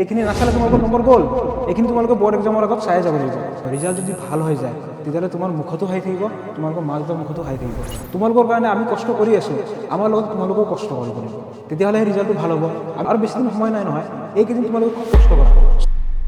এইখিনি নাচালে তোমালোকৰ নম্বৰ গ'ল। এইখিনি তোমালোকে বৰ্ড এক্সামৰ আগত চাই যাব লাগিব। ৰিজাল্ট যদি ভাল হৈ যায় তেতিয়াহ'লে তোমাৰ মুখতো হাঁহি থাকিব, তোমালোকৰ মা দেউতাৰ মুখতো হাঁহি থাকিব। তোমালোকৰ কাৰণে আমি কষ্ট কৰি আছোঁ, আমাৰ লগত তোমালোকেও কষ্ট কৰিব লাগিব, তেতিয়াহ'লে সেই ৰিজাল্টটো ভাল হ'ব। আৰু বেছি দিন সময় নাই নহয়, এইকেইদিন তোমালোকে খুব কষ্ট কৰা।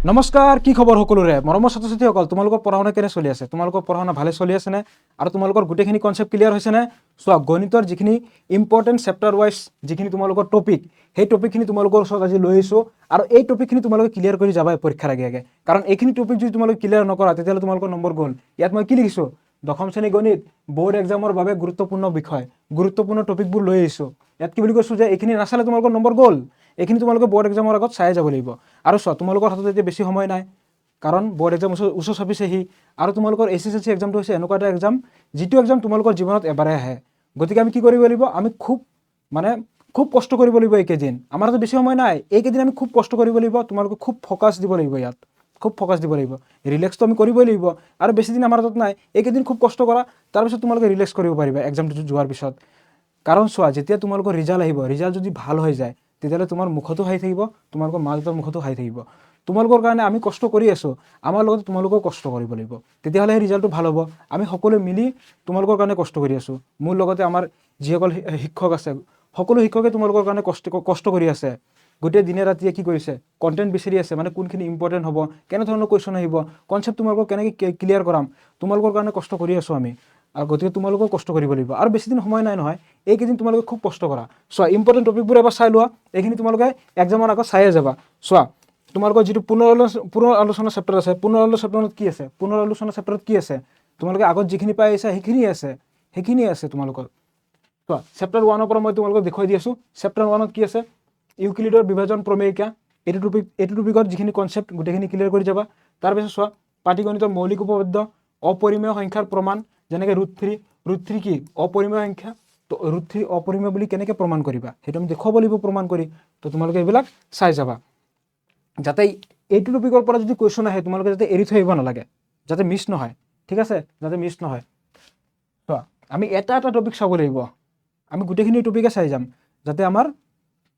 নমস্কাৰ, কি খবৰ সকলোৰে? মৰমৰ ছাত্ৰ ছাত্ৰীসকল, তোমালোকৰ পঢ়া শুনা কেনে চলি আছে? তোমালোকৰ পঢ়া শুনা ভালে চলি আছেনে? আৰু তোমালোকৰ গোটেইখিনি কনচেপ্ট ক্লিয়াৰ হৈছেনে? চোৱা, গণিতৰ যিখিনি ইম্পৰ্টেণ্ট চেপ্টাৰ ৱাইজ যিখিনি তোমালোকৰ টপিক, সেই টপিকখিনি তোমালোকৰ ওচৰত আজি লৈ আহিছোঁ। আৰু এই টপিকখিনি তোমালোকে ক্লিয়াৰ কৰি যাবা পৰীক্ষাৰ আগে আগে, কাৰণ এইখিনি টপিক যদি তোমালোকে ক্লিয়াৰ নকৰা তেতিয়াহ'লে তোমালোকৰ নম্বৰ গ'ল। ইয়াত মই কি লিখিছোঁ? দশম শ্ৰেণী গণিত বৰ্ড এক্সামৰ বাবে গুৰুত্বপূৰ্ণ বিষয়, গুৰুত্বপূৰ্ণ টপিকবোৰ লৈ আহিছোঁ। ইয়াত কি বুলি কৈছোঁ যে এইখিনি নাচালে তোমালোকৰ নম্বৰ গ'ল। এইখিনি তোমালোকে বৰ্ড এক্সামৰ আগত চাই যাব লাগিব। আৰু চোৱা, তোমালোকৰ হাতত এতিয়া বেছি সময় নাই, কাৰণ বৰ্ড এক্সাম ওচৰ চাপিছেহি। আৰু তোমালোকৰ SSLC এক্সামটো হৈছে এনেকুৱা এটা এক্সাম, যিটো এক্সাম তোমালোকৰ জীৱনত এবাৰে আহে। গতিকে আমি কি কৰিব লাগিব? আমি খুব কষ্ট কৰিব লাগিব এইকেইদিন। আমাৰ হাতত বেছি সময় নাই, এইকেইদিন আমি খুব কষ্ট কৰিব লাগিব। তোমালোকে খুব ফ'কাছ দিব লাগিব, ইয়াত খুব ফ'কাছ দিব লাগিব। ৰিলেক্সটো আমি কৰিবই লাগিব, আৰু বেছি দিন আমাৰ হাতত নাই। এইকেইদিন খুব কষ্ট কৰা, তাৰপিছত তোমালোকে ৰিলেক্স কৰিব পাৰিবা এক্সামটো যোৱাৰ পিছত। কাৰণ চোৱা, যেতিয়া তোমালোকৰ ৰিজাল্ট আহিব, ৰিজাল্ট যদি ভাল হৈ যায় তেতিয়াহ'লে তোমাৰ মুখতো হাঁহি থাকিব, তোমালোকৰ মা দেউতাৰ মুখতো হাঁহি থাকিব। তোমালোকৰ কাৰণে আমি কষ্ট কৰি আছোঁ, আমাৰ লগত তোমালোকেও কষ্ট কৰিব লাগিব, তেতিয়াহ'লে সেই ৰিজাল্টটো ভাল হ'ব। আমি সকলোৱে মিলি তোমালোকৰ কাৰণে কষ্ট কৰি আছোঁ। মোৰ লগতে আমাৰ যিসকল শিক্ষক আছে, সকলো শিক্ষকে তোমালোকৰ কাৰণে কষ্ট কৰি আছে। গোটেই দিনে ৰাতিয়ে কি কৰিছে? কণ্টেণ্ট বিচাৰি আছে, কোনখিনি ইম্পৰ্টেণ্ট হ'ব, কেনেধৰণৰ কুৱেশ্যন আহিব, কনচেপ্ট তোমালোকক কেনেকৈ ক্লিয়াৰ কৰাম, তোমালোকৰ কাৰণে কষ্ট কৰি আছোঁ আমি। আৰু গতিকে তোমালোকেও কষ্ট কৰিব লাগিব। আৰু বেছি দিন সময় নাই নহয়, এইকেইদিন তোমালোকে খুব কষ্ট কৰা। চোৱা, ইম্পৰ্টেণ্ট টপিকবোৰ এবাৰ চাই লোৱা। এইখিনি তোমালোকে এক্সামৰ আগত চায়ে যাবা। চোৱা, তোমালোকৰ যিটো পুনৰ আলোচনা চেপ্টাৰ আছে, পুনৰ আলোচনাত কি আছে? পুনৰ আলোচনা চেপ্টাৰত কি আছে? তোমালোকে আগত যিখিনি পাই আহিছা সেইখিনিয়ে আছে তোমালোকৰ। চোৱা, চেপ্টাৰ 1ৰ পৰা মই তোমালোকক দেখুৱাই দি আছোঁ। চেপ্টাৰ 1ত কি আছে? ইউক্লিডৰ বিভাজন প্ৰমেয়িকা। এইটো টপিকত যিখিনি কনচেপ্ট গোটেইখিনি ক্লিয়াৰ কৰি যাবা। তাৰপিছত চোৱা, পাটিগণিতৰ মৌলিক উপপাদ্য, অপৰিমেয় সংখ্যাৰ প্ৰমাণ, যেনেকৈ √3 কি? অপৰিমেয় সংখ্যা। তো √3 অপৰিমেয় বুলি কেনেকৈ প্ৰমাণ কৰিবা? সেইটো আমি দেখুৱাব লাগিব প্ৰমাণ কৰি। তো তোমালোকে এইবিলাক চাই যাবা, যাতে এইটো টপিকৰ পৰা যদি কুৱেশ্যন আহে তোমালোকে যাতে এৰি থৈ আহিব নালাগে, যাতে মিছ নহয়। ঠিক আছে, যাতে মিছ নহয়। চোৱা, আমি এটা টপিক চাব লাগিব, আমি গোটেইখিনি টপিকে চাই যাম, যাতে আমাৰ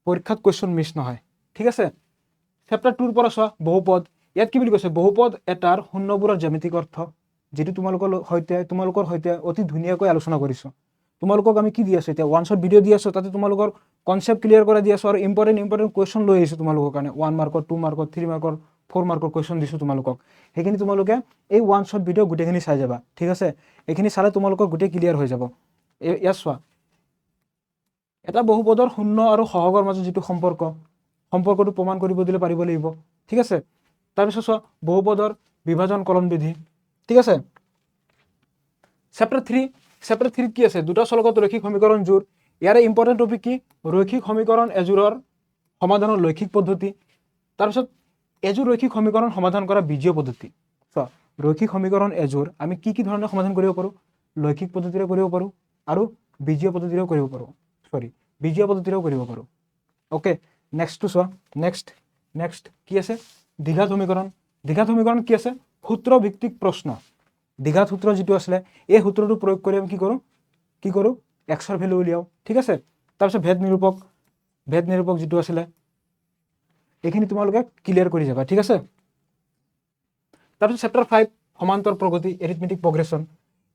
পৰীক্ষাত কুৱেশ্যন মিছ নহয়। ঠিক আছে, চেপ্টাৰ 2ৰ পৰা চোৱা, বহুপদ। ইয়াত কি বুলি কৈছে? বহুপদ এটাৰ শূন্যবোৰৰ জ্যামিতিক অৰ্থ, যিটো তোমালোকৰ সৈতে অতি ধুনীয়াকৈ আলোচনা কৰিছোঁ। তোমালোকক আমি কি দি আছোঁ? এতিয়া 1 শ্বট ভিডিঅ' দি আছোঁ, তাতে তোমালোকৰ কনচেপ্ট ক্লিয়াৰ কৰা দি আছোঁ, আৰু ইম্পৰ্টেণ্ট কুৱেশ্যন লৈ আহিছোঁ তোমালোকৰ কাৰণে। 1 মাৰ্কৰ, 2 মাৰ্কৰ, 3 মাৰ্কৰ, 4 মাৰ্কৰ কুৱেশ্যন দিছোঁ তোমালোকক। সেইখিনি তোমালোকে এই 1 শ্বট ভিডিঅ' গোটেইখিনি চাই যাবা। ঠিক আছে, এইখিনি চালে তোমালোকৰ গোটেই ক্লিয়াৰ হৈ যাব। ইয়াত চোৱা, এটা বহুপদৰ শূন্য আৰু সহগৰ মাজত যিটো সম্পৰ্কটো প্ৰমাণ কৰিব দিলে পাৰিব লাগিব। ঠিক আছে, তাৰপিছত চোৱা, বহুপদৰ বিভাজন কলন বিধি। ঠিক আছে, চেপ্টাৰ 3ত কি আছে? দুটা চলকত ৰৈখিক সমীকৰণ জোৰ। ইয়াৰে ইম্পৰ্টেণ্ট টপিক কি? ৰৈখিক সমীকৰণ এজোৰৰ সমাধানৰ লৈখিক পদ্ধতি। তাৰপিছত এজোৰ ৰৈখিক সমীকৰণ সমাধান কৰা বীজীয় পদ্ধতি। চোৱা, ৰৈখিক সমীকৰণ এজোৰ আমি কি ধৰণে সমাধান কৰিব পাৰোঁ? লৈখিক পদ্ধতিৰে কৰিব পাৰোঁ, আৰু বীজীয় পদ্ধতিৰেও কৰিব পাৰোঁ। অ'কে, নেক্সটটো চোৱা, নেক্সট কি আছে? দ্বিঘাত সমীকৰণ কি আছে? সূত্ৰ ভিত্তিক প্ৰশ্ন। দ্বিঘাত সূত্ৰ যিটো আছিলে, এই সূত্ৰটো প্ৰয়োগ কৰি আমি কি কৰোঁ? এক্সৰ ভেলু উলিয়াওঁ। ঠিক আছে, তাৰপিছত ভেদ নিৰূপক যিটো আছিলে, এইখিনি তোমালোকে ক্লিয়াৰ কৰি যাবা। ঠিক আছে, তাৰপিছত চেপ্টাৰ 5 সমান্তৰ প্ৰগতি, এৰিথমেটিক প্ৰগ্ৰেছন।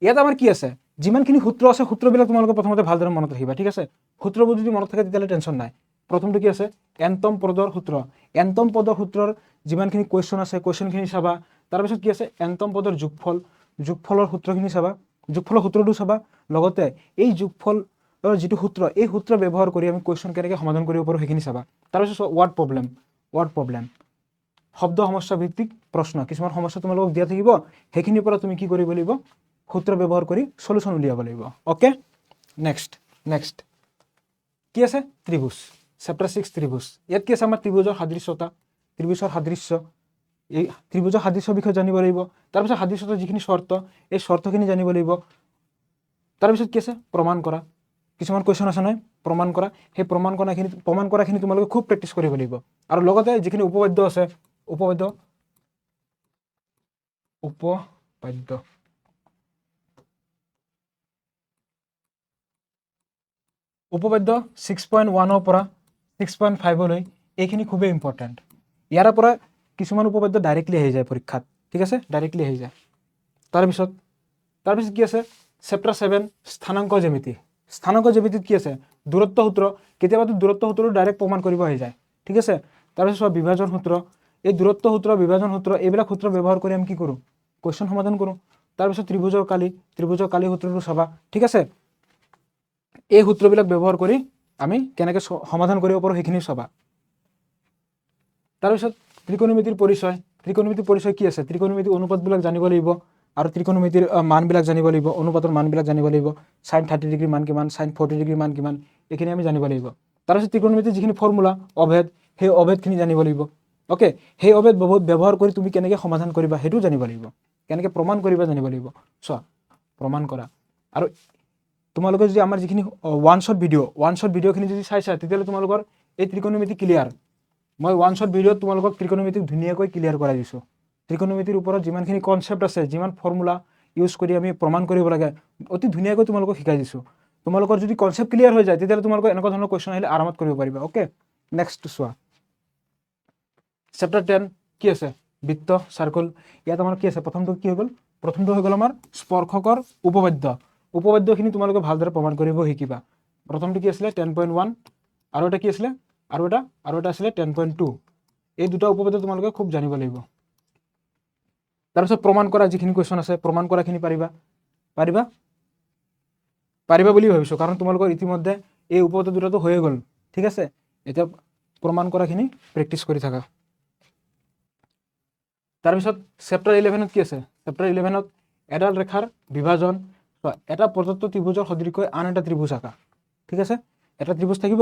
ইয়াত আমাৰ কি আছে? যিমানখিনি সূত্ৰ আছে, সূত্ৰবিলাক তোমালোকে প্ৰথমতে ভালদৰে মনত ৰাখিবা। ঠিক আছে, সূত্ৰবোৰ যদি মনত থাকে তেতিয়াহ'লে টেনশ্যন নাই। প্ৰথমটো কি আছে? এনতম পদৰ সূত্ৰ। এনতম পদৰ সূত্ৰৰ যিমানখিনি কুৱেশ্যন আছে, কুৱেশ্যনখিনি চাবা। তাৰপিছত কি আছে? এনতম পদৰ যোগফলৰ সূত্ৰখিনি চাবা, যোগফলৰ সূত্ৰটো চাবা। লগতে এই যোগফলৰ যিটো সূত্ৰ, এই সূত্ৰ ব্যৱহাৰ কৰি আমি কুৱেশ্যন কেনেকৈ সমাধান কৰিব পাৰোঁ সেইখিনি চাবা। তাৰপিছত ৱাৰ্ড প্ৰব্লেম, শব্দ সমস্যা ভিত্তিক প্ৰশ্ন। কিছুমান সমস্যা তোমালোকক দিয়া থাকিব, সেইখিনিৰ পৰা তুমি কি কৰিব লাগিব? সূত্ৰ ব্যৱহাৰ কৰি সলিউশ্যন উলিয়াব লাগিব। অ'কে, নেক্সট কি আছে? ত্ৰিভুজ। চেপ্টাৰ 6 ত্ৰিভুজ। ইয়াত কি আছে? আমাৰ ত্ৰিভুজৰ সাদৃশ্য। এই ত্ৰিভুজৰ সাদৃশ্যৰ বিষয়ে জানিব লাগিব। তাৰপিছত সাদৃশ্যৰ যিখিনি চৰ্ত, এই চৰ্তখিনি জানিব লাগিব। তাৰপিছত কি আছে? প্ৰমাণ কৰা। কিছুমান কুৱেশ্যন আছে নহয়, প্ৰমাণ কৰা। সেই প্ৰমাণ কৰাখিনি তোমালোকে খুব প্ৰেক্টিচ কৰিব লাগিব। আৰু লগতে যিখিনি উপপাদ্য আছে, উপপাদ্য 6.1ৰ পৰা 6.5লৈ এইখিনি খুবেই ইম্পৰ্টেণ্ট। ইয়াৰ পৰা কিছুমান উপপাদ্য ডাইৰেক্টলি আহি যায় পৰীক্ষাত, ঠিক আছে, ডাইৰেক্টলি আহি যায়। তাৰপিছত কি আছে চেপ্টাৰ 7 স্থানাংক জ্যামিতি। স্থানাংক জ্যামিতিত কি আছে দূৰত্ব সূত্ৰ, কেতিয়াবাতো দূৰত্ব সূত্ৰটো ডাইৰেক্ট প্ৰমাণ কৰিব আহি যায়, ঠিক আছে। তাৰপিছত চোৱা বিভাজন সূত্ৰ, এই দূৰত্ব সূত্ৰ, বিভাজন সূত্ৰ, এইবিলাক সূত্ৰ ব্যৱহাৰ কৰি আমি কি কৰোঁ কুৱেশ্যন সমাধান কৰোঁ। তাৰপিছত ত্ৰিভুজৰ কালি সূত্ৰটো চাবা, ঠিক আছে। এই সূত্ৰবিলাক ব্যৱহাৰ কৰি আমি কেনেকৈ সমাধান কৰিব পাৰোঁ সেইখিনি চাবা। তাৰপিছত ত্ৰিকোণমিতিৰ পৰিচয়, ত্ৰিকোণমিতিৰ পৰিচয় কি আছে, ত্ৰিকোণমিতিৰ অনুপাতবিলাক জানিব লাগিব আৰু ত্ৰিকোণমিতিৰ মানবিলাক জানিব লাগিব, অনুপাতৰ মানবিলাক জানিব লাগিব, sin 30 ডিগ্ৰী মান কিমান, sin 40 ডিগ্ৰী মান কিমান, এইখিনি আমি জানিব লাগিব। তাৰপিছত ত্ৰিকোণমিতিৰ যিখিনি ফৰ্মুলা অভেদ, সেই অভেদখিনি জানিব লাগিব, অ'কে। সেই অভেদ ব্যৱহাৰ কৰি তুমি কেনেকৈ সমাধান কৰিবা সেইটোও জানিব লাগিব, কেনেকৈ প্ৰমাণ কৰিবা জানিব লাগিব। চোৱা প্ৰমাণ কৰা। আৰু তোমালোকে যদি আমাৰ যিখিনি ওৱান শ্বট ভিডিঅ'খিনি যদি চাইছা তেতিয়াহ'লে তোমালোকৰ এই ত্ৰিকোণমিতি ক্লিয়াৰ। মই ওৱান শ্বট ভিডিঅ'ত তোমালোকক ত্ৰিকোণমিতি ধুনীয়াকৈ ক্লিয়াৰ কৰাই দিছোঁ। ত্ৰিকোণমিতিৰ ওপৰত যিমানখিনি কনচেপ্ট আছে, যিমান ফৰ্মুলা ইউজ কৰি আমি প্ৰমাণ কৰিব লাগে, অতি ধুনীয়াকৈ তোমালোকক শিকাই দিছোঁ। তোমালোকৰ যদি কনচেপ্ট ক্লিয়াৰ হৈ যায় তেতিয়াহ'লে তোমালোকৰ এনেকুৱা ধৰণৰ কুৱেশ্যন আহিলে আৰামত কৰিব পাৰিবা, অ'কে। নেক্সট চোৱা চেপ্টাৰ 10 কি আছে বৃত্ত চাৰ্কল। ইয়াত আমাৰ কি আছে প্ৰথমটো কি হৈ গ'ল, প্ৰথমটো হৈ গ'ল আমাৰ স্পৰ্শকৰ উপপাদ্য। উপপাদ্যখিনি তোমালোকে ভালদৰে প্ৰমাণ কৰিব শিকিবা। প্ৰথমটো কি আছিলে 10.1 আৰু এটা কি আছিলে আৰু এটা আছিলে 10.2। এই দুটা উপপাদ্য তোমালোকে খুব জানিব লাগিব। তাৰপিছত প্ৰমাণ কৰা যিখিনি কুৱেশ্যন আছে, প্ৰমাণ কৰাখিনি পাৰিবা বুলি ভাবিছোঁ, কাৰণ তোমালোকৰ ইতিমধ্যে এই উপপাদ্য দুটাটো হৈয়ে গ'ল, ঠিক আছে। এতিয়া প্ৰমাণ কৰাখিনি প্ৰেক্টিচ কৰি থাকা। তাৰপিছত চেপ্টাৰ 11ত কি আছে, চেপ্টাৰ 11ত এডাল ৰেখাৰ বিভাজন, এটা প্ৰদত্ত ত্ৰিভুজৰ সদৃশকৈ আন এটা ত্ৰিভুজ আঁকা, ঠিক আছে। এটা ত্ৰিভুজ থাকিব,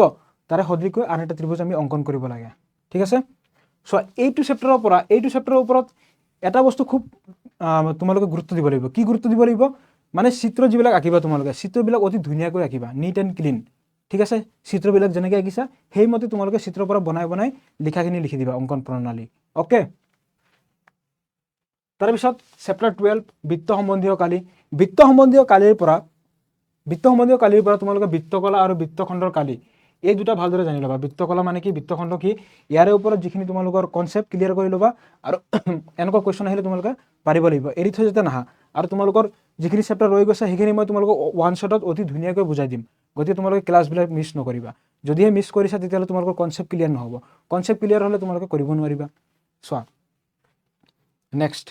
তাৰে সদৃশকৈ আন এটা ত্ৰিভুজ আমি অংকন কৰিব লাগে, ঠিক আছে। চোৱা এইটো চেপ্টাৰৰ ওপৰত এটা বস্তু খুব তোমালোকে গুৰুত্ব দিব লাগিব। কি গুৰুত্ব দিব লাগিব মানে চিত্ৰ যিবিলাক আঁকিবা তোমালোকে, চিত্ৰবিলাক অতি ধুনীয়াকৈ আঁকিবা, নিট এণ্ড ক্লিন, ঠিক আছে। চিত্ৰবিলাক যেনেকৈ আঁকিছা সেইমতে তোমালোকে চিত্ৰৰ পৰা বনাই লিখাখিনি লিখি দিবা অংকন প্ৰণালী, অ'কে। তাৰপিছত চেপ্টাৰ 12 বৃত্ত সম্বন্ধীয় কালি। বৃত্ত সম্বন্ধীয় কালিৰ পৰা তোমালোকে বৃত্তকলা আৰু বৃত্তখণ্ডৰ কালি এই দুটা ভালদৰে জানি ল'বা। বৃত্তকলা মানে কি, বৃত্তখণ্ড কি, ইয়াৰে ওপৰত যিখিনি তোমালোকৰ কনচেপ্ট ক্লিয়াৰ কৰি ল'বা। আৰু এনেকুৱা কুৱেশ্যন আহিলে তোমালোকে পাৰিব লাগিব, এৰি থৈ যাতে নাহা। আৰু তোমালোকৰ যিখিনি চেপ্টাৰ ৰৈ গৈছে সেইখিনি মই তোমালোকক ওৱান শ্বটত অতি ধুনীয়াকৈ বুজাই দিম, গতিকে তোমালোকে ক্লাছবিলাক মিছ নকৰিবা। যদিহে মিছ কৰিছা তেতিয়াহ'লে তোমালোকৰ কনচেপ্ট ক্লিয়াৰ নহ'ব। কনচেপ্ট ক্লিয়াৰ হ'লে তোমালোকে কৰিব নোৱাৰিবা। চোৱা নেক্সট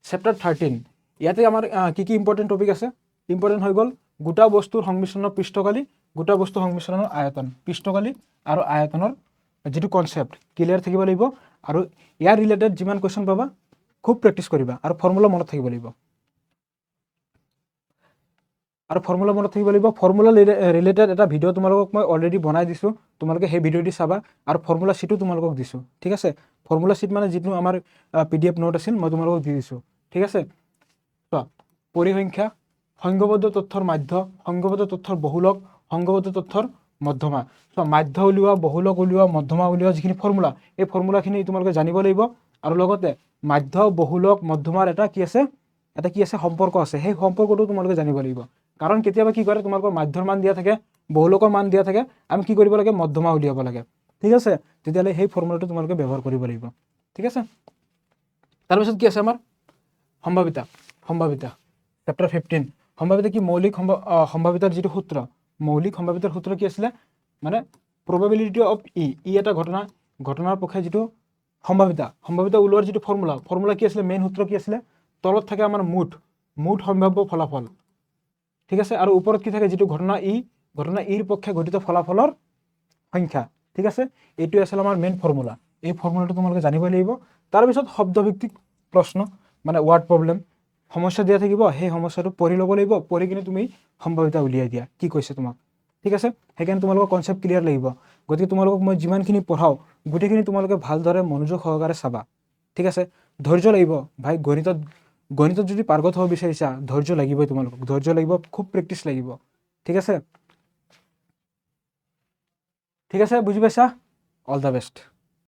চেপ্টাৰ 13, ইয়াতে আমাৰ কি ইম্পৰ্টেণ্ট টপিক আছে, ইম্পৰ্টেণ্ট হৈ গ'ল গোটা বস্তুৰ সংমিশ্ৰণৰ পৃষ্ঠকালি, গোটা বস্তুৰ সংমিশ্ৰণৰ আয়তন। পৃষ্ঠকালি আৰু আয়তনৰ যিটো কনচেপ্ট ক্লিয়াৰ থাকিব লাগিব। আৰু ইয়াৰ ৰিলেটেড যিমান কুৱেশ্যন পাবা খুব প্ৰেক্টিচ কৰিবা আৰু ফৰ্মুলা মনত থাকিব লাগিব। ফৰ্মুলা ৰিলেটেড এটা ভিডিঅ' তোমালোকক মই অলৰেডি বনাই দিছোঁ, তোমালোকে সেই ভিডিঅ'টি চাবা। আৰু ফৰ্মুলা শ্বীটো তোমালোকক দিছোঁ, ঠিক আছে। ফৰ্মুলা শ্বীট মানে যিটো আমাৰ PDF নোট আছিল মই তোমালোকক দি দিছোঁ, ঠিক আছে। চোৱা পৰিসংখ্যা, সংঘবদ্ধ তথ্যৰ মাধ্য, সংঘবদ্ধ তথ্যৰ বহুলক, সংঘবদ্ধ তথ্যৰ মধ্যমা। চোৱা মাধ্য উলিওৱা, বহুলক উলিওৱা, মধ্যমা উলিওৱা যিখিনি ফৰ্মুলা, এই ফৰ্মুলাখিনি তোমালোকে জানিব লাগিব। আৰু লগতে মাধ্য, বহুলক, মধ্যমাৰ এটা কি আছে সম্পৰ্ক আছে, সেই সম্পৰ্কটো তোমালোকে জানিব লাগিব। কাৰণ কেতিয়াবা কি কৰে তোমালোকৰ মাধ্যৰ মান দিয়া থাকে, বহুলকৰ মান দিয়া থাকে, আমি কি কৰিব লাগে মধ্যমা উলিয়াব লাগে, ঠিক আছে। তেতিয়াহ'লে সেই ফৰ্মুলাটো তোমালোকে ব্যৱহাৰ কৰিব লাগিব, ঠিক আছে। তাৰপিছত কি আছে আমাৰ সম্ভাৱিতা চেপ্টাৰ 15। সম্ভাৱিতা কি, মৌলিক সম্ভাৱিতাৰ যিটো সূত্ৰ, মৌলিক সম্ভাৱিতাৰ সূত্ৰ কি আছিলে মানে প্ৰবাবিলিটি অফ ই এটা ঘটনাৰ পক্ষে যিটো সম্ভাৱিতা ওলোৱাৰ যিটো ফৰ্মুলা কি আছিলে, মেইন সূত্ৰ কি আছিলে, তলত থাকে আমাৰ মুঠ সম্ভাৱ্য ফলাফল, ঠিক আছে। আৰু ওপৰত কি থাকে, যিটো ঘটনা ইৰ পক্ষে ঘটিত ফলাফলৰ সংখ্যা, ঠিক আছে। এইটোৱে আছিলে আমাৰ মেইন ফৰ্মুলা। এই ফৰ্মুলাটো তোমালোকে জানিবই লাগিব। তাৰপিছত শব্দভিত্তিক প্ৰশ্ন মানে ৱাৰ্ড প্ৰব্লেম, সমস্যা দিয়া থাকিব, সেই সমস্যাটো পঢ়ি ল'ব লাগিব, পঢ়ি কিনে তুমি সম্ভাৱিতা উলিয়াই দিয়া কি কৈছে তোমাক, ঠিক আছে। সেইকাৰণে তোমালোকৰ কনচেপ্ট ক্লিয়াৰ লাগিব। গতিকে তোমালোকক মই যিমানখিনি পঢ়াওঁ গোটেইখিনি তোমালোকে ভালদৰে মনোযোগ সহকাৰে চাবা, ঠিক আছে। ধৈৰ্য লাগিব ভাই, গণিতত যদি পাৰ্গত হ'ব বিচাৰিছা ধৈৰ্য লাগিবই, তোমালোকক ধৈৰ্য লাগিব, খুব প্ৰেক্টিচ লাগিব, ঠিক আছে। বুজি পাইছা? All the best.